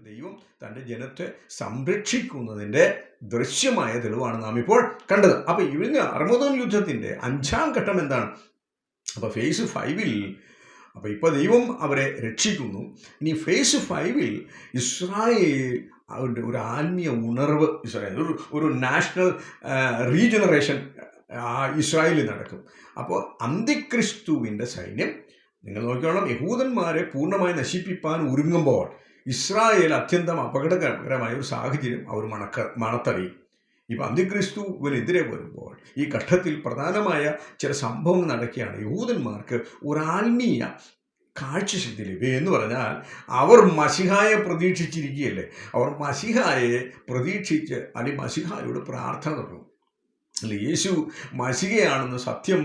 ദൈവം തൻ്റെ ജനത്തെ സംരക്ഷിക്കുന്നതിൻ്റെ ദൃശ്യമായ തെളിവാണ് നാം ഇപ്പോൾ കണ്ടത്. അപ്പോൾ ഇവിടുന്ന് അർമദോൻ യുദ്ധത്തിൻ്റെ 5ാം ഘട്ടം എന്താണ്? അപ്പോൾ ഫേസ് 5 അപ്പോൾ ഇപ്പോൾ ദൈവം അവരെ രക്ഷിക്കുന്നു. ഇനി ഫേസ് 5 ഇസ്രായേൽ അവരുടെ ഒരു ആത്മീയ ഉണർവ്, ഇസ്രായേൽ ഒരു നാഷണൽ റീജനറേഷൻ ഇസ്രായേലിൽ നടക്കും. അപ്പോൾ അന്തിക്രിസ്തുവിൻ്റെ സൈന്യം, നിങ്ങൾ നോക്കിക്കോണം, യഹൂദന്മാരെ പൂർണ്ണമായി നശിപ്പിക്കാൻ ഒരുങ്ങുമ്പോൾ ഇസ്രായേൽ അത്യന്തം അപകടകരമായ ഒരു സാഹചര്യം അവർ മണത്തറിയും. ഇപ്പം അന്തിക്രിസ്തുവിനെതിരെ വരുമ്പോൾ ഈ ഘട്ടത്തിൽ പ്രധാനമായ ചില സംഭവങ്ങൾ നടക്കുകയാണ്. യഹൂദന്മാർക്ക് ഒരു ആത്മീയ കാഴ്ചശക്തി ലഭ്യം എന്ന് പറഞ്ഞാൽ അവർ മശിഹായെ പ്രതീക്ഷിച്ചിരിക്കുകയല്ലേ. അവർ മശിഹായെ പ്രതീക്ഷിച്ച് അല്ലെങ്കിൽ മശിഹായോട് പ്രാർത്ഥന തുടങ്ങും. അല്ലെ, യേശു മശിഹയാണെന്ന് സത്യം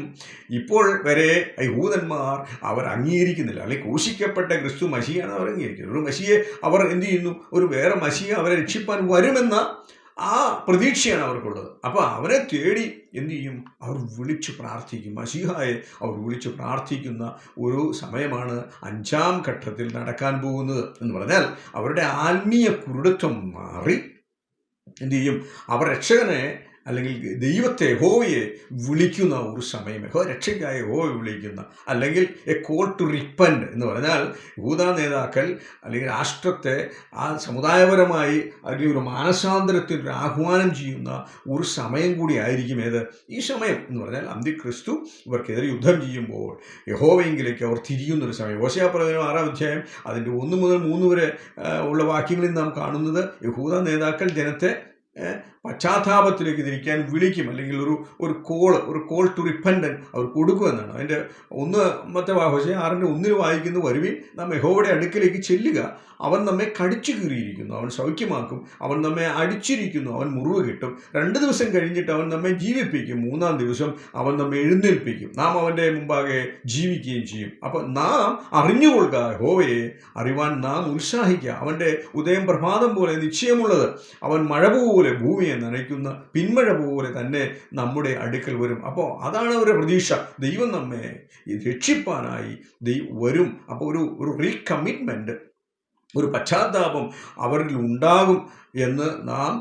ഇപ്പോൾ വരെ യഹൂദന്മാർ അവർ അംഗീകരിക്കുന്നില്ല. അല്ലെങ്കിൽ ക്രൂശിക്കപ്പെട്ട ക്രിസ്തു മശിഹയാണ് അവർ അംഗീകരിക്കുന്നത്. ഒരു മശിയെ അവർ എന്ത് ചെയ്യുന്നു? ഒരു വേറെ മശിഹ അവരെ രക്ഷിപ്പാൻ വരുമെന്ന ആ പ്രതീക്ഷയാണ് അവർക്കുള്ളത്. അപ്പോൾ അവരെ തേടി എന്തു ചെയ്യും? അവർ വിളിച്ചു പ്രാർത്ഥിക്കും. മശിഹായെ അവർ വിളിച്ചു പ്രാർത്ഥിക്കുന്ന ഒരു സമയമാണ് 5ാം ഘട്ടത്തിൽ നടക്കാൻ പോകുന്നത്. എന്ന് പറഞ്ഞാൽ അവരുടെ ആത്മീയ കുരുടത്വം മാറി എന്തു ചെയ്യും? അവർ രക്ഷകനെ അല്ലെങ്കിൽ ദൈവത്തെ, യഹോവയെ വിളിക്കുന്ന ഒരു സമയം, രക്ഷയ്ക്കായ യഹോവയെ വിളിക്കുന്ന, അല്ലെങ്കിൽ എ കോൾ ടു റിപ്പൻറ്റ് എന്ന് പറഞ്ഞാൽ യഹൂദ നേതാക്കൾ അല്ലെങ്കിൽ രാഷ്ട്രത്തെ ആ സമുദായപരമായി അല്ലെങ്കിൽ ഒരു മാനസാന്തരത്തിൽ ഒരു ആഹ്വാനം ചെയ്യുന്ന ഒരു സമയം കൂടി ആയിരിക്കും ഏത്? ഈ സമയം എന്ന് പറഞ്ഞാൽ അന്തിക്രിസ്തു ഇവർക്കെതിരെ യുദ്ധം ചെയ്യുമ്പോൾ യഹോവയെങ്കിലേക്ക് അവർ തിരിയുന്നൊരു സമയം. ഹോശേയ-പ്രവചനം 6-ാം അധ്യായം അതിൻ്റെ 1 മുതൽ 3 വരെ ഉള്ള വാക്യങ്ങളിൽ നാം കാണുന്നത് യഹൂദ നേതാക്കൾ ജനത്തെ പശ്ചാത്താപത്തിലേക്ക് തിരിക്കാൻ വിളിക്കും, അല്ലെങ്കിൽ ഒരു കോൾ ടു റിപ്പൻറ്റൻ അവർ കൊടുക്കുമെന്നാണ്. അതിൻ്റെ 1 ഹോശേയ 6:1 വായിക്കുന്നു, വരുവിൻ നാം യഹോവയുടെ അടുക്കലേക്ക് ചെല്ലുക, അവൻ നമ്മെ കടിച്ചു കീറിയിരിക്കുന്നു, അവൻ സൗഖ്യമാക്കും, അവൻ നമ്മെ അടിച്ചിരിക്കുന്നു, അവൻ മുറിവ് കിട്ടും, 2 ദിവസം കഴിഞ്ഞിട്ട് അവൻ നമ്മെ ജീവിപ്പിക്കും, 3-ാം ദിവസം അവൻ നമ്മെ എഴുന്നേൽപ്പിക്കും, നാം അവൻ്റെ മുമ്പാകെ ജീവിക്കുകയും ചെയ്യും. അപ്പോൾ നാം അറിഞ്ഞുകൊള്ളുക, യഹോവയെ അറിവാൻ നാം ഉത്സാഹിക്കുക, അവൻ്റെ ഉദയം പ്രഭാതം പോലെ നിശ്ചയമുള്ളത്, അവൻ മഴ പോലെ ഭൂമിയെ നനയ്ക്കുന്ന പിന്മഴ പോലെ തന്നെ നമ്മുടെ അടുക്കൽ വരും. അപ്പോൾ അതാണ് അവരുടെ പ്രതീക്ഷ. ദൈവം നമ്മെ രക്ഷിപ്പാനായി വരും. അപ്പോൾ ഒരു റീകമ്മിറ്റ്മെൻറ്റ്, ഒരു പശ്ചാത്താപം അവരിൽ ഉണ്ടാകും എന്ന് നാം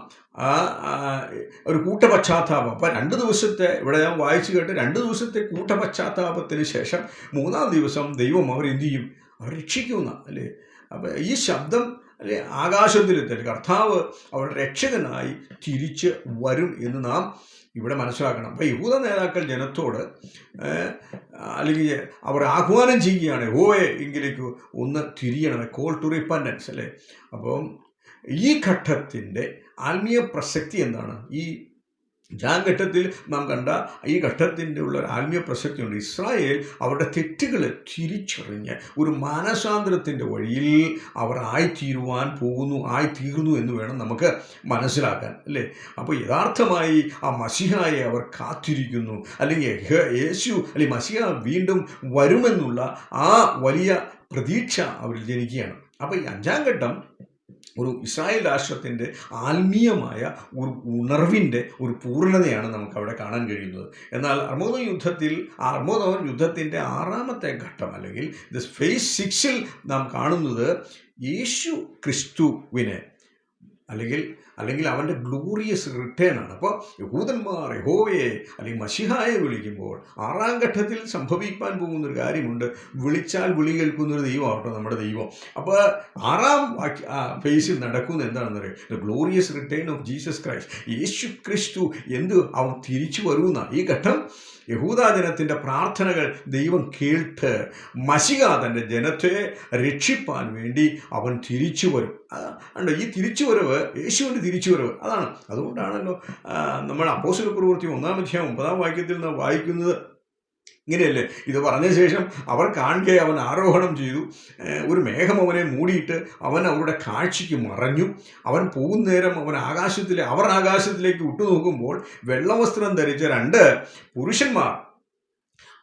ഒരു കൂട്ടപശ്ചാത്താപം. അപ്പം 2 ദിവസത്തെ, ഇവിടെ ഞാൻ വായിച്ചു കേട്ട്, 2 ദിവസത്തെ കൂട്ടപശ്ചാത്താപത്തിന് ശേഷം 3-ാം ദിവസം ദൈവം അവർ എന്തു ചെയ്യും? അവർ രക്ഷിക്കുന്ന, അല്ലേ? അപ്പം ഈ ശബ്ദം അല്ലെ ആകാശത്തിലെത്തി കർത്താവ് അവരുടെ രക്ഷകനായി തിരിച്ച് വരും എന്ന് നാം ഇവിടെ മനസ്സിലാക്കണം. അപ്പോൾ യഹൂദ നേതാക്കൾ ജനത്തോട് അല്ലെങ്കിൽ അവർ ആഹ്വാനം ചെയ്യുകയാണ്, യഹോവയെ എങ്കിലേക്ക് ഒന്ന് തിരിയണമേ, കോൾ ടു റിപ്പൻറ്റൻസ്, അല്ലേ? അപ്പം ഈ ഘട്ടത്തിൻ്റെ ആത്മീയ പ്രസക്തി എന്താണ്? ഈ 5ാം ഘട്ടത്തിൽ നാം കണ്ട ഈ ഘട്ടത്തിൻ്റെ ഉള്ള ആത്മീയ പ്രസക്തിയുണ്ട്. ഇസ്രായേൽ അവരുടെ തെറ്റുകളെ തിരിച്ചറിഞ്ഞ് ഒരു മാനസാന്തരത്തിൻ്റെ വഴിയിൽ അവർ ആയിത്തീർന്നു എന്ന് വേണം നമുക്ക് മനസ്സിലാക്കാൻ, അല്ലേ? അപ്പോൾ യഥാർത്ഥമായി ആ മശിഹായെ അവർ കാത്തിരിക്കുന്നു, അല്ലെങ്കിൽ യേശു അല്ലെങ്കിൽ മശിഹ വീണ്ടും വരുമെന്നുള്ള ആ വലിയ പ്രതീക്ഷ അവരിൽ ജനിക്കുകയാണ്. അപ്പോൾ ഈ 5ാം ഘട്ടം ഒരു ഇസ്രായേൽ രാഷ്ട്രത്തിൻ്റെ ആത്മീയമായ ഒരു ഉണർവിൻ്റെ ഒരു പൂർണ്ണതയാണ് നമുക്ക് അവിടെ കാണാൻ കഴിയുന്നത്. എന്നാൽ അർമദോൻ യുദ്ധത്തിൻ്റെ 6-ാമത്തെ ഘട്ടം അല്ലെങ്കിൽ ഫേസ് 6-ൽ നാം കാണുന്നത് യേശു ക്രിസ്തുവിനെ അല്ലെങ്കിൽ അവൻ്റെ ഗ്ലോറിയസ് റിട്ടേൺ ആണ്. അപ്പോൾ യഹൂദന്മാർ യഹോവയെ അല്ലെങ്കിൽ മശിഹായെ വിളിക്കുമ്പോൾ 6-ാം ഘട്ടത്തിൽ സംഭവിക്കാൻ പോകുന്നൊരു കാര്യമുണ്ട്. വിളിച്ചാൽ വിളി കേൾക്കുന്നൊരു ദൈവമാവട്ടെ നമ്മുടെ ദൈവം. അപ്പോൾ 6-ാം ഫേസിൽ നടക്കുന്നത് എന്താണെന്ന് അറിയാം? The glorious return of Jesus Christ. യേശു ക്രിസ്തു അവൻ തിരിച്ചു വരുന്ന ഈ ഘട്ടം യഹൂദജനത്തിൻ്റെ പ്രാർത്ഥനകൾ ദൈവം കേട്ട് മശിഹ തൻ്റെ ജനത്തെ രക്ഷിപ്പാൻ വേണ്ടി അവൻ തിരിച്ചു വരും. ഉണ്ട് ഈ തിരിച്ചുവരവ്, യേശുവിൻ്റെ തിരിച്ചുവരവ് അതാണ്. അതുകൊണ്ടാണല്ലോ നമ്മൾ അപ്പോസ്തലപ്രവൃത്തി 1-ാം അധ്യായം 9-ാം വാക്യത്തിൽ നാം വായിക്കുന്നത് ഇങ്ങനെയല്ലേ? ഇത് പറഞ്ഞ ശേഷം അവർ കാണുക അവൻ ആരോഹണം ചെയ്തു, ഒരു മേഘം അവനെ മൂടിയിട്ട് അവൻ അവരുടെ കാഴ്ചയ്ക്ക് മറഞ്ഞു. അവൻ പോകുന്നേരം അവർ ആകാശത്തിലേക്ക് ഉറ്റുനോക്കുമ്പോൾ വെള്ളവസ്ത്രം ധരിച്ച 2 പുരുഷന്മാർ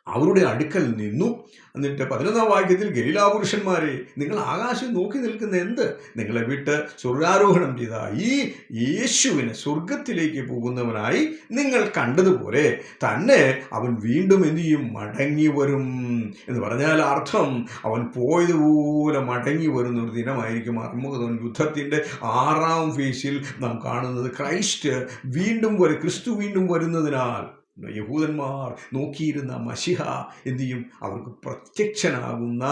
അവരുടെ അടുക്കൽ നിന്നു. എന്നിട്ട് 11-ാം വാക്യത്തിൽ, ഗലീലാ പുരുഷന്മാരെ, നിങ്ങൾ ആകാശം നോക്കി നിൽക്കുന്ന എന്ത്? നിങ്ങളെ വിട്ട് സ്വർഗാരോഹണം ചെയ്ത ഈ യേശുവിനെ സ്വർഗത്തിലേക്ക് പോകുന്നവനായി നിങ്ങൾ കണ്ടതുപോലെ തന്നെ അവൻ വീണ്ടും എന്തു ചെയ്യും? മടങ്ങി വരും. എന്ന് പറഞ്ഞാൽ അർത്ഥം, അവൻ പോയതുപോലെ മടങ്ങി വരുന്ന ഒരു ദിനമായിരിക്കും അർമ്മഗദോൻ യുദ്ധത്തിൻ്റെ 6-ാം ഫേസിൽ നാം കാണുന്നത്. ക്രിസ്തു വീണ്ടും വരുന്നതിനാൽ യഹൂദന്മാർ നോക്കിയിരുന്ന മശിഹ എന്തു ചെയ്യും? അവർക്ക് പ്രത്യക്ഷനാകുന്ന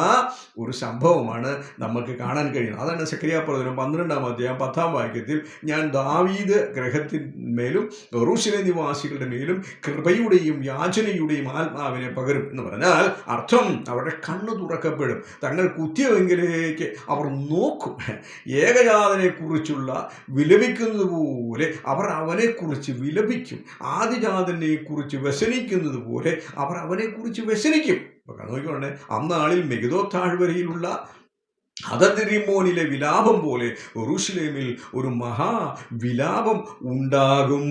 ഒരു സംഭവമാണ് നമുക്ക് കാണാൻ കഴിയുന്നത്. അതാണ് സെഖര്യാ പ്രവചനം 12-ാം അധ്യായം 10-ാം വാക്യത്തിൽ, ഞാൻ ദാവീദ് ഗൃഹത്തിന്മേലും യെരൂശലേം നിവാസികളുടെ മേലും കൃപയുടെയും യാചനയുടെയും ആത്മാവിനെ പകരും. എന്ന് പറഞ്ഞാൽ അർത്ഥം, അവരുടെ കണ്ണ് തുറക്കപ്പെടും, തങ്ങൾ കുത്തിയവെങ്കിലേക്ക് അവർ നോക്കും. ഏകജാതനെക്കുറിച്ചുള്ള വിലപിക്കുന്നത് പോലെ അവർ അവനെക്കുറിച്ച് വിലപിക്കും. ആദിജാതനെ കുറിച്ച് വ്യസനിക്കുന്നത് പോലെ അവർ അവനെക്കുറിച്ച് വ്യസനിക്കും. നോക്കിക്കോണ്ടേ, അന്നാളിൽ മെഗിദോ താഴ്വരയിലുള്ള ഹദദ്രിമ്മോനിലെ വിലാപം പോലെ യെരൂശലേമിൽ ഒരു മഹാവിലാപം ഉണ്ടാകും.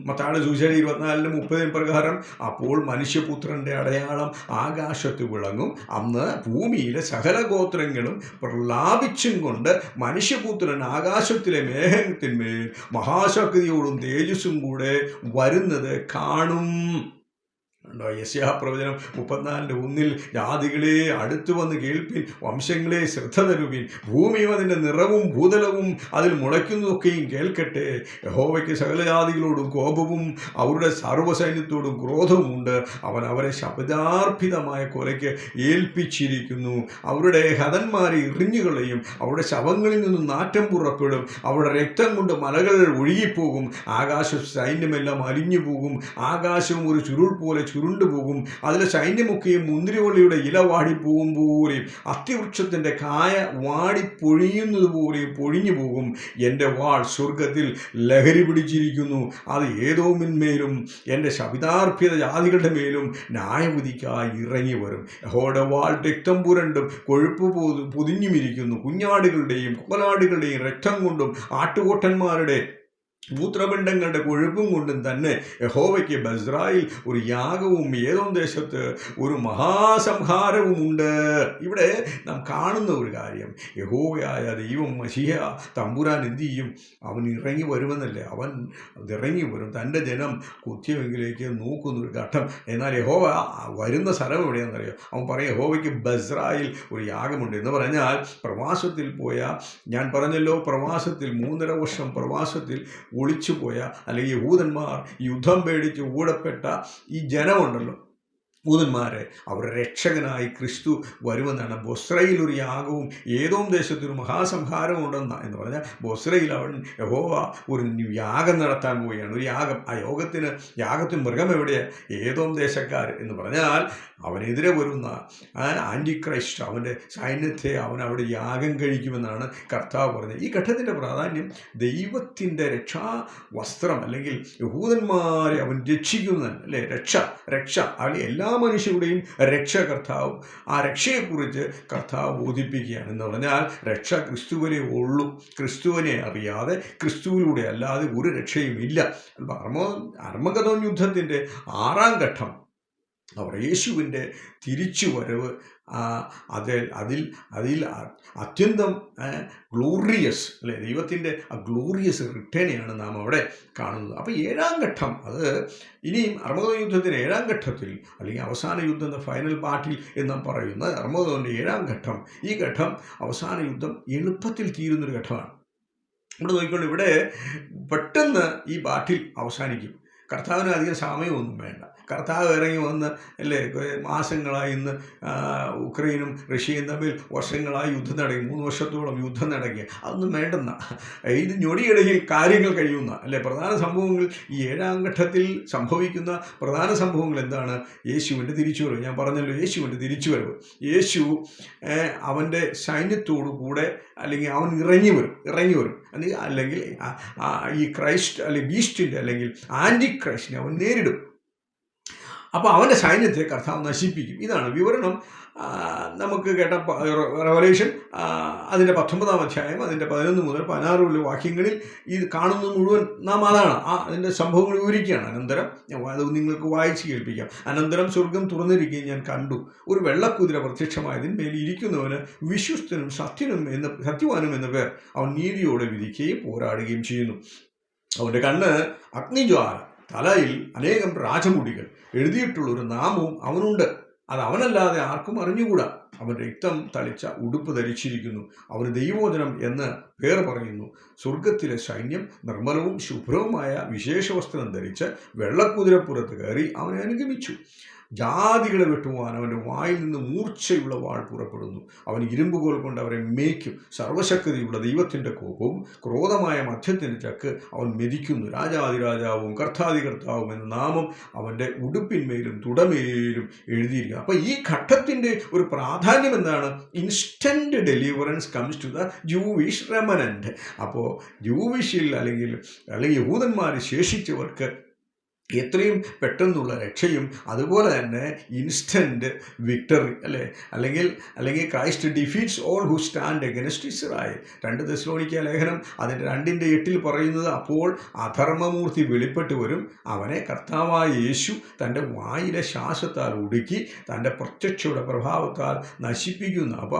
മത്തായിയുടെ സുവിശേഷം 24:30 പ്രകാരം, അപ്പോൾ മനുഷ്യപുത്രന്റെ അടയാളം ആകാശത്ത് വിളങ്ങും. അന്ന് ഭൂമിയിലെ സകല ഗോത്രങ്ങളും പ്രലാപിച്ചും കൊണ്ട് മനുഷ്യപുത്രൻ ആകാശത്തിലെ മേഘത്തിന്മേൽ മഹാശക്തിയോടും തേജസ്സും കൂടെ വരുന്നത് കാണും. യെശയ്യാ പ്രവചനം 34:1, ജാതികളെ അടുത്തു വന്ന് കേൾപ്പിൻ, വംശങ്ങളെ ശ്രദ്ധ തരുവിൻ, ഭൂമിയും അതിൻ്റെ നിറവും ഭൂതലവും അതിൽ മുളയ്ക്കുന്നതൊക്കെയും കേൾക്കട്ടെ. യഹോവയ്ക്ക് സകല ജാതികളോടും കോപവും അവരുടെ സർവ്വസൈന്യത്തോടും ക്രോധവുമുണ്ട്. അവൻ അവരെ ശബ്ദാർപ്പിതമായ കൊലയ്ക്ക് ഏൽപ്പിച്ചിരിക്കുന്നു. അവരുടെ ഹതന്മാരെ എറിഞ്ഞുകളയും, അവരുടെ ശവങ്ങളിൽ നിന്നും നാറ്റം പുറപ്പെടും. അവരുടെ രക്തം കൊണ്ട് മലകൾ ഒഴുകിപ്പോകും. ആകാശ സൈന്യമെല്ലാം അലിഞ്ഞു പോകും. ആകാശവും ഒരു ചുരുൾ പോലെ ചുരുണ്ടുപോകും. അതിലെ സൈന്യമൊക്കെയും മുന്തിരിവള്ളിയുടെ ഇല വാടിപ്പോകും പോലെയും അത്തിവൃക്ഷത്തിൻ്റെ കായ വാടിപ്പൊഴിയുന്നത് പോലെയും പൊഴിഞ്ഞു പോകും. എൻ്റെ വാൾ സ്വർഗത്തിൽ ലഹരി പിടിച്ചിരിക്കുന്നു. അത് ഏദോമിന്മേലും എൻ്റെ ശപിതാർപ്പിത ജാതികളുടെ മേലും ന്യായവിധിക്കായി ഇറങ്ങി വരും. യഹോവയുടെ വാൾ രക്തം പുരണ്ടും കൊഴുപ്പ് പൊതിഞ്ഞുമിരിക്കുന്നു. കുഞ്ഞാടുകളുടെയും കോലാടുകളുടെയും രക്തം കൊണ്ടും ആട്ടുകൊട്ടന്മാരുടെ മൂത്രപിണ്ഡങ്ങളുടെ കൊഴുപ്പും കൊണ്ടും തന്നെ യഹോവയ്ക്ക് ബസ്രായിൽ ഒരു യാഗവും ഏദോം ദേശത്ത് ഒരു മഹാസംഹാരവും ഉണ്ട്. ഇവിടെ നാം കാണുന്ന ഒരു കാര്യം, യഹോവയായ ദൈവം മശിഹ തമ്പുരാൻ എന്ത് ചെയ്യും? അവൻ ഇറങ്ങി വരുമെന്നല്ലേ? അവൻ ഇറങ്ങി വരും. തൻ്റെ ജനം കുത്തിയവെങ്കിലേക്ക് നോക്കുന്നൊരു ഘട്ടം. എന്നാൽ യഹോവ വരുന്ന സ്ഥലം എവിടെയാണെന്നറിയോ? അവൻ പറയും, യഹോവയ്ക്ക് ബസ്രായിൽ ഒരു യാഗമുണ്ട്. എന്ന് പറഞ്ഞാൽ പ്രവാസത്തിൽ പോയ, ഞാൻ പറഞ്ഞല്ലോ, പ്രവാസത്തിൽ 3.5 വർഷം പ്രവാസത്തിൽ ഒളിച്ചുപോയ, അല്ലെങ്കിൽ യഹൂദന്മാർ യുദ്ധം പേടിച്ച് ഊടപ്പെട്ട ഈ ജനമുണ്ടല്ലോ, യൂദന്മാരെ, അവരുടെ രക്ഷകനായി ക്രിസ്തു വരുമെന്നാണ്. ബൊസ്രയിൽ ഒരു യാഗവും ഏദോം ദേശത്തൊരു മഹാസംഹാരവും ഉണ്ടെന്ന് എന്ന് പറഞ്ഞാൽ, ബൊസ്രയിൽ അവൻ യഹോവ ഒരു യാഗം നടത്താൻ പോവുകയാണ്. ഒരു യാഗം. ആ യാഗത്തിന് മൃഗം എവിടെയാണ്? ഏദോം ദേശക്കാർ. എന്ന് പറഞ്ഞാൽ അവനെതിരെ വരുന്ന ആൻറ്റി ക്രൈസ്റ്റ്, അവൻ്റെ സൈന്യത്തെ അവൻ അവിടെ യാഗം കഴിക്കുമെന്നാണ് കർത്താവ് പറഞ്ഞത്. ഈ ഘട്ടത്തിൻ്റെ പ്രാധാന്യം, ദൈവത്തിൻ്റെ രക്ഷാവസ്ത്രം അല്ലെങ്കിൽ യഹൂദന്മാരെ അവൻ രക്ഷിക്കുന്നതാണ്, അല്ലേ? രക്ഷ അല്ലെങ്കിൽ എല്ലാ മനുഷ്യരുടെയും രക്ഷ കർത്താവ്, ആ രക്ഷയെക്കുറിച്ച് കർത്താവ് ബോധിപ്പിക്കുകയാണ്. എന്ന് പറഞ്ഞാൽ രക്ഷ ക്രിസ്തുവിനെ ഉള്ളൂ. ക്രിസ്തുവിനെ അറിയാതെ, ക്രിസ്തുവിലൂടെ അല്ലാതെ ഒരു രക്ഷയും ഇല്ല. അർമ്മഗദോൻ യുദ്ധത്തിൻ്റെ 6-ാം ഘട്ടം, അവർ യേശുവിൻ്റെ തിരിച്ചുവരവ്, അതിൽ അത്യന്തം ഗ്ലോറിയസ്, അല്ലെ, ദൈവത്തിൻ്റെ ആ ഗ്ലോറിയസ് റിട്ടേണെയാണ് നാം അവിടെ കാണുന്നത്. അപ്പോൾ 7-ാം ഘട്ടം, അത് ഇനിയും അർമ്മഗദോൻ യുദ്ധത്തിൻ്റെ 7-ാം ഘട്ടത്തിൽ, അല്ലെങ്കിൽ അവസാന യുദ്ധം, ഫൈനൽ പാർട്ടിൽ എന്ന് പറയുന്ന അർമ്മഗദോൻ്റെ 7-ാം ഘട്ടം, ഈ ഘട്ടം അവസാന യുദ്ധം എളുപ്പത്തിൽ തീരുന്നൊരു ഘട്ടമാണ്. ഇവിടെ നോക്കിക്കൊണ്ട്, ഇവിടെ പെട്ടെന്ന് ഈ ബാറ്റിൽ അവസാനിക്കും. കർത്താവിന് അധികം സമയമൊന്നും വേണ്ട. കർത്താവ് ഇറങ്ങി വന്ന്, അല്ലേ, മാസങ്ങളായി ഇന്ന് ഉക്രൈനും റഷ്യയും തമ്മിൽ വർഷങ്ങളായി യുദ്ധം നടക്കി, 3 വർഷത്തോളം യുദ്ധം നടക്കി. അതൊന്നും വേണ്ടെന്ന, ഇത് ഞൊടിയിടയിൽ കാര്യങ്ങൾ കഴിയുന്ന, അല്ലേ, പ്രധാന സംഭവങ്ങൾ. ഈ 7-ാം ഘട്ടത്തിൽ സംഭവിക്കുന്ന പ്രധാന സംഭവങ്ങൾ എന്താണ്? യേശുവിൻ്റെ തിരിച്ചുവരവ്. ഞാൻ പറഞ്ഞല്ലോ, യേശുവിൻ്റെ തിരിച്ചുവരവ്. യേശു അവൻ്റെ സൈന്യത്തോടു കൂടെ, അല്ലെങ്കിൽ അവൻ ഇറങ്ങി വരും, അല്ലെങ്കിൽ ഈ ക്രൈസ്റ്റ്, അല്ലെങ്കിൽ ബീസ്റ്റിൻ്റെ, അല്ലെങ്കിൽ ആൻറ്റി ക്രൈസ്റ്റിനെ അവൻ നേരിടും. അപ്പോൾ അവൻ്റെ സൈന്യത്തെ കർത്താവ് നശിപ്പിക്കും. ഇതാണ് വിവരണം. നമുക്ക് കേട്ട റെവലേഷൻ അതിൻ്റെ 19-ാം അധ്യായം അതിൻ്റെ 11 മുതൽ 16 വാക്യങ്ങളിൽ ഇത് കാണുന്നത് മുഴുവൻ നാം അതാണ്. അതിൻ്റെ സംഭവങ്ങൾ വിവരിക്കുകയാണ്. അനന്തരം അത് നിങ്ങൾക്ക് വായിച്ച് കേൾപ്പിക്കാം. അനന്തരം സ്വർഗം തുറന്നിരിക്കുകയും ഞാൻ കണ്ടു, ഒരു വെള്ളക്കുതിര പ്രത്യക്ഷമായതിന്മേൽ ഇരിക്കുന്നവന് വിശ്വസ്തനും സത്യവാനും എന്ന പേർ. അവൻ നീതിയോടെ വിധിക്കുകയും പോരാടുകയും ചെയ്യുന്നു. അവൻ്റെ കണ്ണ് അഗ്നിജ്വാല, തലയിൽ അനേകം രാജമുടികൾ, എഴുതിയിട്ടുള്ളൊരു നാമവും അവനുണ്ട്. അത് അവനല്ലാതെ ആർക്കും അറിഞ്ഞുകൂടാ. അവൻ രക്തം തളിച്ച ഉടുപ്പ് ധരിച്ചിരിക്കുന്നു. അവന് ദൈവവചനം എന്ന് പേർ പറയുന്നു. സ്വർഗത്തിലെ സൈന്യം നിർമ്മലവും ശുഭ്രവുമായ വിശേഷ വസ്ത്രം ധരിച്ച് വെള്ളക്കുതിരപ്പുറത്ത് കയറി അവനെ അനുഗമിച്ചു. ജാതികളെ വെട്ടുവാൻ അവൻ്റെ വായിൽ നിന്ന് മൂർച്ചയുള്ള വാൾ പുറപ്പെടുന്നു. അവൻ ഇരുമ്പുകോൽ കൊണ്ട് അവരെ മേയ്ക്കും. സർവശക്തിയുള്ള ദൈവത്തിൻ്റെ കോപവും ക്രോധമായ മധ്യത്തിൻ്റെ ചക്ക് അവൻ മെതിക്കുന്നു. രാജാതിരാജാവും കർത്താതികർത്താവും എന്ന നാമം അവൻ്റെ ഉടുപ്പിന്മേലും തുടമേലും എഴുതിയിരിക്കുക. അപ്പോൾ ഈ ഘട്ടത്തിൻ്റെ ഒരു പ്രാധാന്യം എന്താണ്? Instant deliverance comes to the Jewish remnant. അപ്പോൾ ജൂവിഷിൽ അല്ലെങ്കിൽ യഹൂദന്മാർ ശേഷിച്ചവർക്ക് എത്രയും പെട്ടെന്നുള്ള രക്ഷയും അതുപോലെ തന്നെ ഇൻസ്റ്റൻറ്റ് വിക്ടറി അല്ലെങ്കിൽ Christ defeats all who stand against Israel. 2 തെസ്സലോനിക്ക ലേഖനം അതിൻ്റെ 2:8 പറയുന്നത്, അപ്പോൾ അധർമ്മമൂർത്തി വെളിപ്പെട്ട് വരും, അവനെ കർത്താവായ യേശു തൻ്റെ വായിലെ ശ്വാസത്താൽ ഒടുക്കി തൻ്റെ പ്രത്യക്ഷയുടെ പ്രഭാവത്താൽ നശിപ്പിക്കുന്നു. അപ്പോൾ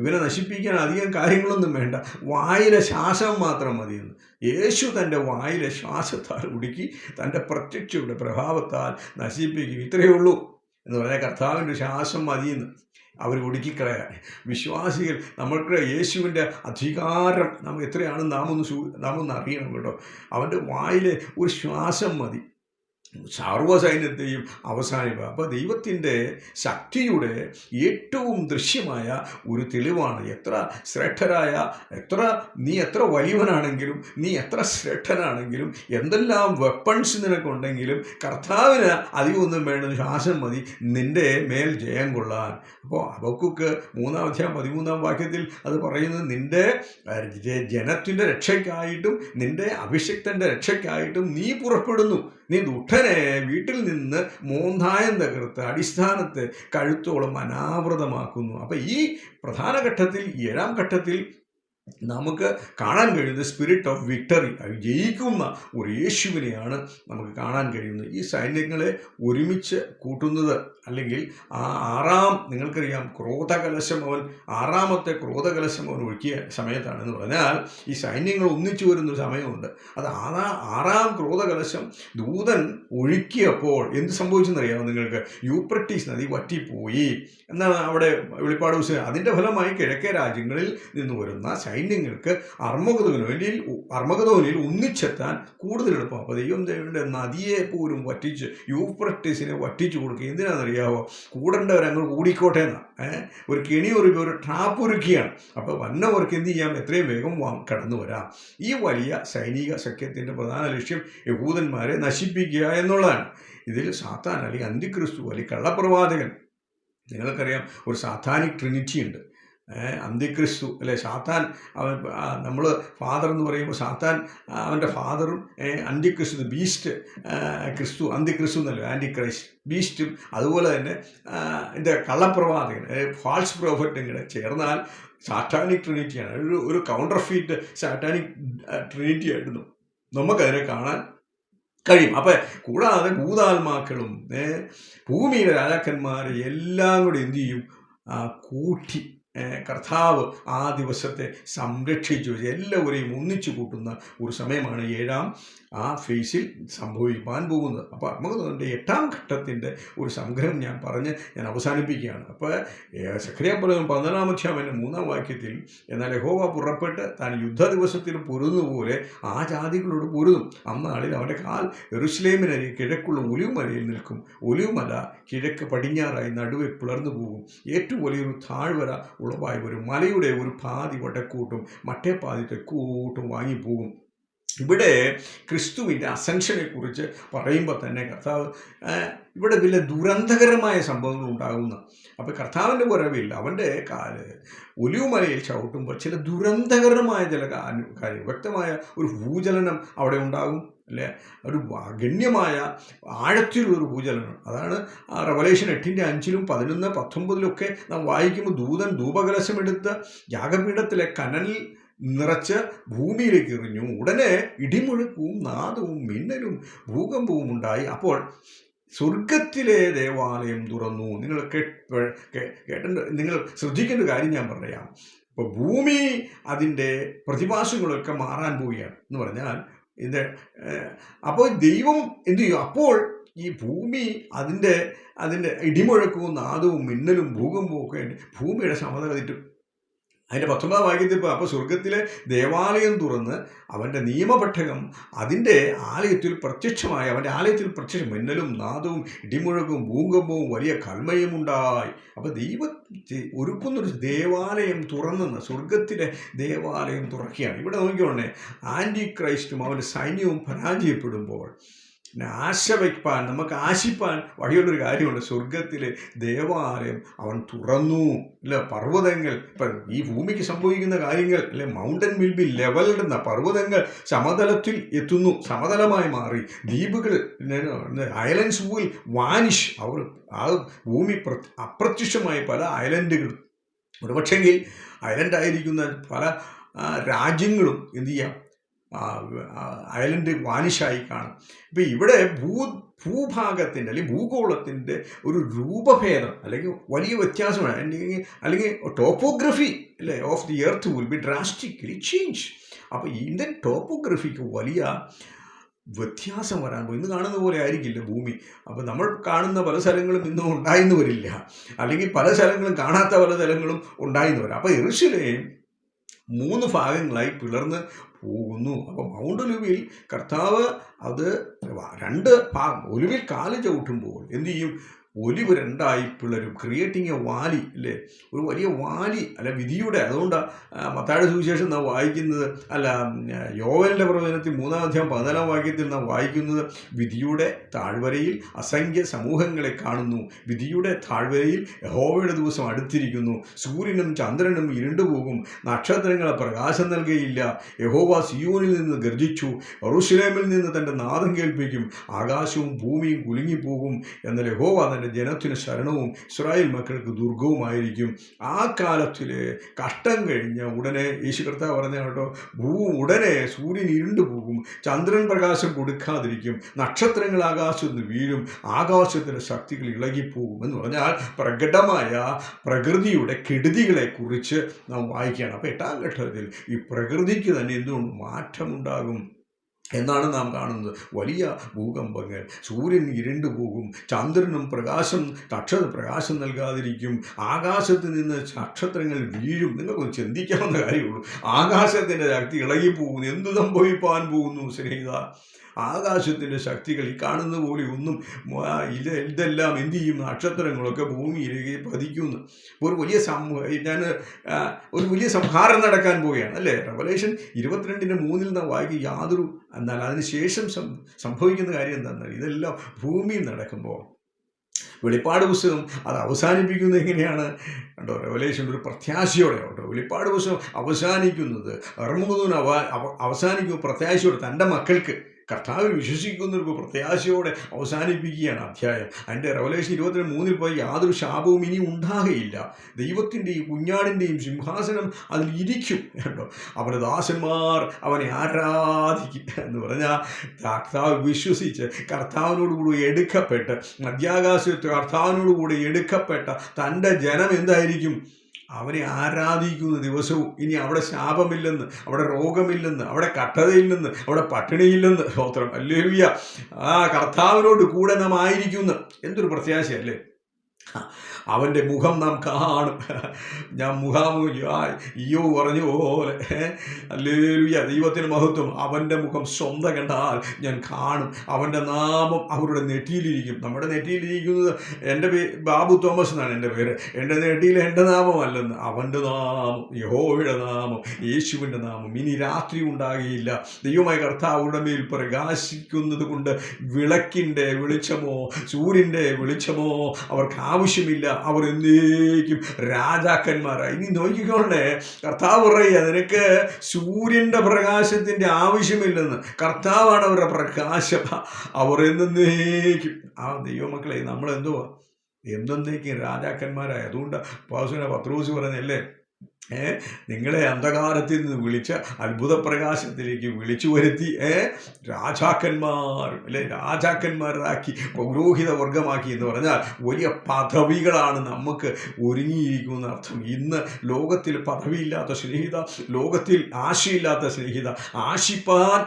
ഇവനെ നശിപ്പിക്കാൻ അധികം കാര്യങ്ങളൊന്നും വേണ്ട, വായിലെ ശ്വാസം മാത്രം മതിയെന്ന്. യേശു തൻ്റെ വായിലെ ശ്വാസത്താൽ ഒടുക്കി തൻ്റെ പ്രത്യക്ഷയുടെ പ്രഭാവത്താൽ നശിപ്പിക്കും. ഇത്രയേ ഉള്ളൂ എന്ന് പറഞ്ഞാൽ കർത്താവിൻ്റെ ശ്വാസം മതിയെന്ന് അവർ ഒടുക്കിക്കളയാൻ. വിശ്വാസികൾ നമ്മൾക്ക് യേശുവിൻ്റെ അധികാരം എത്രയാണെന്ന് നാം ഒന്ന് അറിയണം കേട്ടോ. അവൻ്റെ വായിലെ ഒരു ശ്വാസം മതി സർവ്വസൈന്യത്തെയും അവസാനിക്കുക. അപ്പോൾ ദൈവത്തിൻ്റെ ശക്തിയുടെ ഏറ്റവും ദൃശ്യമായ ഒരു തെളിവാണ്. നീ എത്ര വലിയവനാണെങ്കിലും, നീ എത്ര ശ്രേഷ്ഠനാണെങ്കിലും, എന്തെല്ലാം വെപ്പൺസ് നിനക്കുണ്ടെങ്കിലും കർത്താവിന് അധികമൊന്നും വേണ്ട, ശ്വാസം മതി നിൻ്റെ മേൽ ജയം കൊള്ളാൻ. അപ്പോൾ ഹബക്കൂക്ക് 3-ാം അധ്യായം 13-ാം വാക്യത്തിൽ അത് പറയുന്നത്, നിൻ്റെ ജനത്തിൻ്റെ രക്ഷയ്ക്കായിട്ടും നിൻ്റെ അഭിഷിക്തൻ്റെ രക്ഷയ്ക്കായിട്ടും നീ പുറപ്പെടുന്നു. നീ ദുഷ്ടനെ വീട്ടിൽ നിന്ന് മോന്തായം തകർത്ത് അടിസ്ഥാനത്തെ കഴുത്തോളം അനാവൃതമാക്കുന്നു. അപ്പം ഈ പ്രധാന ഘട്ടത്തിൽ, 7-ാം ഘട്ടത്തിൽ നമുക്ക് കാണാൻ കഴിയുന്നത് സ്പിരിറ്റ് ഓഫ് വിക്ടറി, ജയിക്കുന്ന ഒരു യേശുവിനെയാണ് നമുക്ക് കാണാൻ കഴിയുന്നത്. ഈ സൈന്യങ്ങളെ ഒരുമിച്ച് കൂട്ടുന്നത് അല്ലെങ്കിൽ നിങ്ങൾക്കറിയാം ആറാമത്തെ ക്രോധകലശം അവൻ ഒഴുക്കിയ സമയത്താണെന്ന് പറഞ്ഞാൽ ഈ സൈന്യങ്ങൾ ഒന്നിച്ചു വരുന്നൊരു സമയമുണ്ട്. അത് ആറാം ക്രോധകലശം ദൂതൻ ഒഴുക്കിയപ്പോൾ എന്ത് സംഭവിച്ചെന്നറിയാമോ നിങ്ങൾക്ക്? യൂഫ്രട്ടീസ് നദി വറ്റിപ്പോയി എന്നാണ് അവിടെ വെളിപ്പാട് പുസ്തകം. അതിൻ്റെ ഫലമായി കിഴക്കേ രാജ്യങ്ങളിൽ നിന്ന് വരുന്ന സൈന്യങ്ങൾക്ക് അർമഗദോനിൽ ഒന്നിച്ചെത്താൻ കൂടുതൽ എളുപ്പം. അപ്പോൾ ദൈവത്തിൻ്റെ നദിയെ പോലും വറ്റിച്ച് യൂഫ്രട്ടീസിനെ വറ്റിച്ചു കൊടുക്കുക. എന്തിനാണെന്നറിയാമോ? കൂടേണ്ടവരങ്ങ് കൂടിക്കോട്ടെ എന്നാണ്. ഒരു കെണി ഒരു ട്രാപ്പ് ഒരുക്കിയാണ്. അപ്പോൾ വന്നവർക്ക് എന്ത് ചെയ്യാം? എത്രയും വേഗം കടന്നു വരാം. ഈ വലിയ സൈനിക സഖ്യത്തിൻ്റെ പ്രധാന ലക്ഷ്യം യഹൂദന്മാരെ നശിപ്പിക്കുക എന്നുള്ളതാണ്. ഇതിൽ സാത്താൻ അല്ലെങ്കിൽ അന്തിക്രിസ്തു അല്ലെങ്കിൽ കള്ളപ്രവാചകൻ, നിങ്ങൾക്കറിയാം ഒരു സാത്താനിക് ട്രിനിറ്റി ഉണ്ട്. അന്തിക്രിസ്തു അല്ലെ, സാത്താൻ നമ്മൾ ഫാദർ എന്ന് പറയുമ്പോൾ സാത്താൻ അവൻ്റെ ഫാദറും അന്തിക്രിസ്തു ബീസ്റ്റ് ക്രിസ്തു, അന്തിക്രിസ്തു എന്നല്ല ആൻറ്റിക്രൈസ്റ്റ്, ബീസ്റ്റും അതുപോലെ തന്നെ എൻ്റെ കള്ളപ്രവാചകൻ ഫാൾസ് പ്രോഫറ്റും കൂടെ ചേർന്നാൽ സാറ്റാനിക് ട്രിനിറ്റിയാണ്. ഒരു കൗണ്ടർ ഫീറ്റ് സാറ്റാനിക് ട്രിനിറ്റി ആയിരുന്നു നമുക്കതിനെ കാണാൻ കഴിയും. അപ്പം കൂടാതെ ഭൂതാത്മാക്കളും ഭൂമിയിലെ രാജാക്കന്മാരെ എല്ലാം കൂടി എന്തു ചെയ്യും? കൂട്ടി കർത്താവ് ആ ദിവസത്തെ സംരക്ഷിച്ചു എല്ലാവരെയും ഒന്നിച്ചു കൂട്ടുന്ന ഒരു സമയമാണ് 7-ാം ഫേസിൽ സംഭവിക്കാൻ പോകുന്നത്. അപ്പോൾ അർമഗദോനിൻ്റെ 8-ാം ഘട്ടത്തിൻ്റെ ഒരു സംഗ്രഹം ഞാൻ അവസാനിപ്പിക്കുകയാണ്. അപ്പോൾ സഖറിയ 14-ാം അധ്യായം 3-ാം വാക്യത്തിൽ, എന്നാൽ യഹോവ പുറപ്പെട്ട് താൻ യുദ്ധ ദിവസത്തിൽ പൊരുതുപോലെ ആ ജാതികളോട് പൊരുതും. അന്നാളിൽ അവൻ്റെ കാൽ യെരൂശലേമിനരി കിഴക്കുള്ള ഒലിവുമലയിൽ നിൽക്കും. ഒലിവുമല കിഴക്ക് പടിഞ്ഞാറായി നടുവെ പിളർന്നു പോകും. ഏറ്റവും വലിയൊരു താഴ്വര ഉളവായി വരും. മലയുടെ ഒരു പാതി വടക്കൂട്ടും മറ്റേ പാതി തെക്കൂട്ടും വാങ്ങിപ്പോകും. ഇവിടെ ക്രിസ്തുവിൻ്റെ അസെൻഷനെ കുറിച്ച് പറയുമ്പോൾ തന്നെ കർത്താവ് ഇവിടെ വലിയ ദുരന്തകരമായ സംഭവങ്ങൾ ഉണ്ടാകുന്ന. അപ്പോൾ കർത്താവിൻ്റെ വരവിൽ അവൻ്റെ കാല് ഒലിവുമലയിൽ ചവിട്ടുമ്പോൾ ചില ദുരന്തകരമായ ചില കാര്യം, വ്യക്തമായ ഒരു ഭൂചലനം അവിടെ ഉണ്ടാകും. അല്ലെ, ഒരു ഗണ്യമായ ആഴത്തിലുള്ളൊരു ഭൂചലനം. അതാണ് റെവലേഷൻ 8:5, 11, 19 നാം വായിക്കുമ്പോൾ ദൂതൻ ധൂപകലശമെടുത്ത് യാഗപീഠത്തിലെ കനലിൽ നിറച്ച് ഭൂമിയിലേക്ക് എറിഞ്ഞു. ഉടനെ ഇടിമുഴക്കവും നാദവും മിന്നലും ഭൂകമ്പവും ഉണ്ടായി. അപ്പോൾ സ്വർഗത്തിലെ ദേവാലയം തുറന്നു. നിങ്ങൾ നിങ്ങൾ ശ്രദ്ധിക്കേണ്ട കാര്യം ഞാൻ പറയാം. ഇപ്പോൾ ഭൂമി അതിൻ്റെ പ്രതിഭാസങ്ങളൊക്കെ മാറാൻ പോവുകയാണ് എന്ന് പറഞ്ഞാൽ അപ്പോൾ ദൈവം എന്തു ചെയ്യും? അപ്പോൾ ഈ ഭൂമി അതിൻ്റെ ഇടിമുഴക്കവും നാദവും മിന്നലും ഭൂകമ്പവും ഒക്കെ ഭൂമിയുടെ സമനില തെറ്റും. അതിൻ്റെ 19-ാം വാക്യത്തിൽ അപ്പോൾ സ്വർഗത്തിലെ ദേവാലയം തുറന്ന് അവൻ്റെ നിയമപെട്ടകം അതിൻ്റെ ആലയത്തിൽ പ്രത്യക്ഷമായി. അവൻ്റെ ആലയത്തിൽ മിന്നലും നാദവും ഇടിമുഴക്കവും ഭൂകമ്പവും വലിയ കൽമയും ഉണ്ടായി. അപ്പോൾ ദൈവം ഒരുക്കുന്നൊരു ദേവാലയം തുറന്നെന്ന്, സ്വർഗത്തിലെ ദേവാലയം തുറക്കുകയാണ്. ഇവിടെ നോക്കിക്കോണേ, ആൻറ്റി ക്രൈസ്റ്റും അവൻ്റെ സൈന്യവും പരാജയപ്പെടുമ്പോൾ ആശ വയ്പ്പാൻ, നമുക്ക് ആശിപ്പാൻ വഴിയുള്ളൊരു കാര്യമുണ്ട്. സ്വർഗത്തിലെ ദേവാലയം അവൻ തുറന്നു. അല്ലെ, പർവ്വതങ്ങൾ, ഇപ്പം ഈ ഭൂമിക്ക് സംഭവിക്കുന്ന കാര്യങ്ങൾ അല്ലെ, മൗണ്ടൻ വിൽ ബി ലെവൽഡ് എന്ന, പർവ്വതങ്ങൾ സമതലത്തിൽ എത്തുന്നു, സമതലമായി മാറി. ദ്വീപുകൾ, ഐലൻഡ്സ് വിൽ വാനിഷ്. ആ ഭൂമി അപ്രത്യക്ഷമായി പല ഐലൻഡുകളും, ഒരുപക്ഷെങ്കിൽ ഐലൻഡായിരിക്കുന്ന പല രാജ്യങ്ങളും എന്തു ചെയ്യാം, ഐലൻഡ് വാനിഷായി കാണും. ഇപ്പം ഇവിടെ ഭൂഭാഗത്തിൻ്റെ അല്ലെങ്കിൽ ഭൂഗോളത്തിൻ്റെ ഒരു രൂപഭേദം അല്ലെങ്കിൽ വലിയ വ്യത്യാസമാണ്. അല്ലെങ്കിൽ ടോപ്പോഗ്രഫി അല്ലേ of the earth will be drastically change. അപ്പോൾ ഇന്ത്യൻ ടോപ്പോഗ്രഫിക്ക് വലിയ വ്യത്യാസം വരാൻ പോയി. ഇന്ന് കാണുന്ന പോലെ ആയിരിക്കില്ല ഭൂമി. അപ്പോൾ നമ്മൾ കാണുന്ന പല സ്ഥലങ്ങളും ഇന്നും ഉണ്ടായിന്ന് വരില്ല, അല്ലെങ്കിൽ പല സ്ഥലങ്ങളും കാണാത്ത പല സ്ഥലങ്ങളും ഉണ്ടായിന്ന് വരാം. അപ്പോൾ യെരൂശലേം 3 ഭാഗങ്ങളായി പിളർന്ന് പോകുന്നു. അപ്പോൾ മൗണ്ട് ഒലിവിൽ കർത്താവ് അത് 2 ഭാഗം, ഒലിവിൽ കാല് ചവിട്ടുമ്പോൾ എന്തു ചെയ്യും? ഒലിവ് 2ആയി പിളരും, ക്രിയേറ്റിംഗ് എ വാലി. അല്ലേ, ഒരു വലിയ വാലി അല്ല വിധിയുടെ. അതുകൊണ്ടാണ് മത്തായിയുടെ സുവിശേഷം നാം വായിക്കുന്നത്, അല്ല യോവേലിൻ്റെ പ്രവചനത്തിൽ 3-ാം വാക്യത്തിൽ നാം വായിക്കുന്നത്, വിധിയുടെ താഴ്വരയിൽ അസംഖ്യ സമൂഹങ്ങളെ കാണുന്നു. വിധിയുടെ താഴ്വരയിൽ യഹോവയുടെ ദിവസം അടുത്തിരിക്കുന്നു. സൂര്യനും ചന്ദ്രനും ഇരുണ്ടുപോകും, നക്ഷത്രങ്ങളെ പ്രകാശം നൽകുകയില്ല. യഹോവ സിയോനിൽ നിന്ന് ഗർജിച്ചു, യെരൂശലേമിൽ നിന്ന് തൻ്റെ നാദം കേൾപ്പിക്കും. ആകാശവും ഭൂമിയും കുലുങ്ങിപ്പോകും. എന്നാൽ യഹോവ തൻ്റെ ജനത്തിന് ശരണവും ഇസ്രായേൽ മക്കൾക്ക് ദുർഗവുമായിരിക്കും. ആ കാലത്തിൽ കഷ്ടം കഴിഞ്ഞ ഉടനെ യേശു കർത്താവ് പറഞ്ഞ കേട്ടോ, ഉടനെ സൂര്യൻ ഇരുണ്ടു പോകും, ചന്ദ്രൻ പ്രകാശം കൊടുക്കാതിരിക്കും, നക്ഷത്രങ്ങൾ ആകാശത്ത് നിന്ന് വീഴും, ആകാശത്തിൻ്റെ ശക്തികൾ ഇളകിപ്പോകും എന്ന് പറഞ്ഞാൽ പ്രകടമായ പ്രകൃതിയുടെ കെടുതികളെക്കുറിച്ച് നാം വായിക്കുകയാണ്. അപ്പോൾ 8-ാം ഘട്ടത്തിൽ ഈ പ്രകൃതിക്ക് തന്നെ എന്തുകൊണ്ട് മാറ്റമുണ്ടാകും എന്നാണ് നാം കാണുന്നത്. വലിയ ഭൂകമ്പങ്ങൾ, സൂര്യൻ ഇരുണ്ടു പോകും, ചന്ദ്രനും പ്രകാശം നൽകാതിരിക്കും, ആകാശത്ത് നിന്ന് നക്ഷത്രങ്ങൾ വീഴും. നിങ്ങൾക്കൊന്ന് ചിന്തിക്കാവുന്ന കാര്യമുള്ളൂ. ആകാശത്തിൻ്റെ ശക്തി ഇളകിപ്പോകുന്നു. എന്ത് സംഭവിപ്പാൻ പോകുന്നു സ്നേഹിത? ആകാശത്തിൻ്റെ ശക്തികൾ ഈ കാണുന്ന പോലെ ഒന്നും ഇതെല്ലാം എന്തു ചെയ്യും? നക്ഷത്രങ്ങളൊക്കെ ഭൂമിയിലേക്ക് പതിക്കുന്നു. ഒരു വലിയ സംഹാരം നടക്കാൻ പോവുകയാണ് അല്ലേ. റെവലേഷൻ 22:3 നാം വായിക്കും യാതൊരു. എന്നാൽ അതിനുശേഷം സംഭവിക്കുന്ന കാര്യം എന്താണെന്നറിയാം. ഇതെല്ലാം ഭൂമിയിൽ നടക്കുമ്പോൾ വെളിപ്പാട് പുസ്തകം അത് അവസാനിപ്പിക്കുന്നത് എങ്ങനെയാണ് കണ്ടോ? റെവലേഷൻ ഒരു പ്രത്യാശയോടെ കേട്ടോ. വെളിപ്പാട് പുസ്തകം അവസാനിക്കുന്നത് അവസാനിക്കുമ്പോൾ പ്രത്യാശയോടെ തൻ്റെ മക്കൾക്ക് കർത്താവിൽ വിശ്വസിക്കുന്നവർക്ക് പ്രത്യാശയോടെ അവസാനിപ്പിക്കുകയാണ് അധ്യായം. അതിൻ്റെ റെവലേഷൻ 22:3 പോയി യാതൊരു ശാപവും ഇനി ഉണ്ടാകുകയില്ല. ദൈവത്തിൻ്റെയും കുഞ്ഞാടിൻ്റെയും സിംഹാസനം അതിൽ ഇരിക്കും കേട്ടോ. അവൻ്റെ ദാസന്മാർ അവനെ ആരാധിക്കും എന്ന് പറഞ്ഞാൽ കർത്താവ് വിശ്വസിച്ച് കർത്താവിനോടുകൂടി എടുക്കപ്പെട്ട് മധ്യാകാശത്ത് കർത്താവിനോടുകൂടി എടുക്കപ്പെട്ട തൻ്റെ ജനം എന്തായിരിക്കും? അവനെ ആരാധിക്കുന്ന ദിവസവും. ഇനി അവിടെ ശാപമില്ലെന്ന്, അവിടെ രോഗമില്ലെന്ന്, അവിടെ കട്ടതയില്ലെന്ന്, അവിടെ പട്ടിണിയില്ലെന്ന്. സ്തോത്രം, ഹല്ലേലൂയ. കർത്താവിനോട് കൂടെ നാം ആയിരിക്കുന്നു. എന്തൊരു പ്രത്യാശയല്ലേ. അവൻ്റെ മുഖം നാം കാണും. ഞാൻ മുഖാമുഖിയായി ഇയ്യോ പറഞ്ഞു പോലെ ഹല്ലേലൂയ, ദൈവത്തിന് മഹത്വം. അവൻ്റെ മുഖം സ്വന്തം കണ്ടാൽ ഞാൻ കാണും. അവൻ്റെ നാമം അവരുടെ നെറ്റിയിലിരിക്കും. നമ്മുടെ നെറ്റിയിലിരിക്കുന്നത് എൻ്റെ ബാബു തോമസ് എന്നാണ് എൻ്റെ പേര്. എൻ്റെ നെറ്റിയിൽ എൻ്റെ നാമമല്ലെന്ന്, അവൻ്റെ നാമം, യഹോവയുടെ നാമം, യേശുവിൻ്റെ നാമം. ഇനി രാത്രി ഉണ്ടാകുകയില്ല. ദൈവമായ കർത്താവുടെ മേൽ പ്രകാശിക്കുന്നത് കൊണ്ട് വിളക്കിൻ്റെ വെളിച്ചമോ സൂര്യൻ്റെ വെളിച്ചമോ അവർക്ക് ആവശ്യമില്ല, അവർ എന്നേക്കും രാജാക്കന്മാരായി. ഇനി നോക്കിക്കോണ്ടേ, കർത്താവ് പറയുക നിനക്ക് സൂര്യൻ്റെ പ്രകാശത്തിൻ്റെ ആവശ്യമില്ലെന്ന്. കർത്താവാണ് അവരുടെ പ്രകാശം. അവർ എന്നേക്കും ദൈവമക്കളെ നമ്മളെന്തുവാ എന്നേക്കും രാജാക്കന്മാരായി. അതുകൊണ്ട് പത്രോസ് പറഞ്ഞല്ലേ, നിങ്ങളെ അന്ധകാരത്തിൽ നിന്ന് വിളിച്ച അത്ഭുത പ്രകാശത്തിലേക്ക് വിളിച്ചു വരുത്തി രാജാക്കന്മാരും അല്ലെ രാജാക്കന്മാരാക്കി പൗരോഹിത വർഗമാക്കി എന്ന് പറഞ്ഞാൽ വലിയ പദവികളാണ് നമുക്ക് ഒരുങ്ങിയിരിക്കുന്ന അർത്ഥം. ഇന്ന് ലോകത്തിൽ പദവിയില്ലാത്ത സ്നേഹിത, ലോകത്തിൽ ആശയില്ലാത്ത സ്നേഹിത, ആശിപ്പാൻ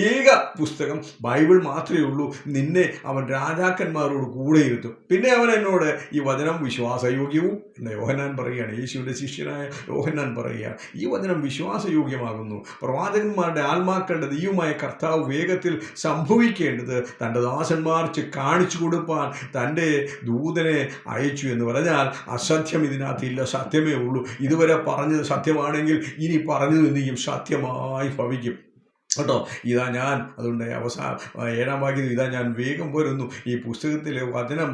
ഏക പുസ്തകം ബൈബിൾ മാത്രമേ ഉള്ളൂ. നിന്നെ അവൻ രാജാക്കന്മാരോട് കൂടെ ഇരുത്തും. പിന്നെ അവൻ എന്നോട് ഈ വചനം വിശ്വാസയോഗ്യവും എന്ന് യോഹന്നാൻ പറയുകയാണ്. യേശുവിൻ്റെ ശിഷ്യനായ യോഹന്നാൻ പറയുക, ഈ വചനം വിശ്വാസയോഗ്യമാകുന്നു. പ്രവാചകന്മാരുടെ ആത്മാക്കളുടെ ദൈവമായ കർത്താവ് വേഗത്തിൽ സംഭവിക്കേണ്ടത് തൻ്റെ ദാസന്മാർക്ക് കാണിച്ചു കൊടുപ്പാൻ തൻ്റെ ദൂതനെ അയച്ചു എന്ന് പറഞ്ഞാൽ അസത്യം ഇതിനകത്തില്ല, സത്യമേ ഉള്ളൂ. ഇതുവരെ പറഞ്ഞത് സത്യമാണെങ്കിൽ ഇനി പറഞ്ഞത് എന്തെങ്കിലും സത്യമായി ഭവിക്കും കേട്ടോ. ഇതാ ഞാൻ, അതുകൊണ്ട് 7-ാം വാക്യത്തിൽ ഇതാ ഞാൻ വേഗം വരുന്നു, ഈ പുസ്തകത്തിലെ വചനം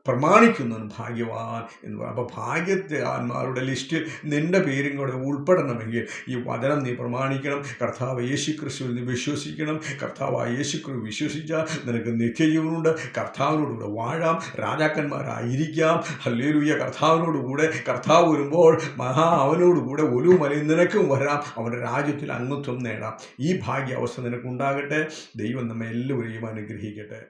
പ്രമാണിക്കുന്നവൻ ഭാഗ്യവാൻ എന്ന് പറയും. അപ്പോൾ ഭാഗ്യവാന്മാരുടെ ലിസ്റ്റിൽ നിൻ്റെ പേരും കൂടെ ഉൾപ്പെടണമെങ്കിൽ ഈ വചനം നീ പ്രമാണിക്കണം. കർത്താവ് യേശുക്രിസ്തുവിൽ നീ വിശ്വസിക്കണം. കർത്താവ് യേശുക്രിസ്തു വിശ്വസിച്ചാൽ നിനക്ക് നിത്യജീവനുണ്ട്. കർത്താവിനോടുകൂടെ വാഴാം, രാജാക്കന്മാരായിരിക്കാം. ഹല്ലേലൂയ. കർത്താവിനോടുകൂടെ കർത്താവ് വരുമ്പോൾ അവനോടുകൂടെ ഒരു മലയിൽ നിനക്കും വരാം, അവൻ്റെ രാജ്യത്തിൽ അംഗത്വം നേടാം. ഈ ഭാഗ്യാവസ്ഥ നിനക്കുണ്ടാകട്ടെ. ദൈവം നമ്മെ എല്ലാവരെയും അനുഗ്രഹിക്കട്ടെ.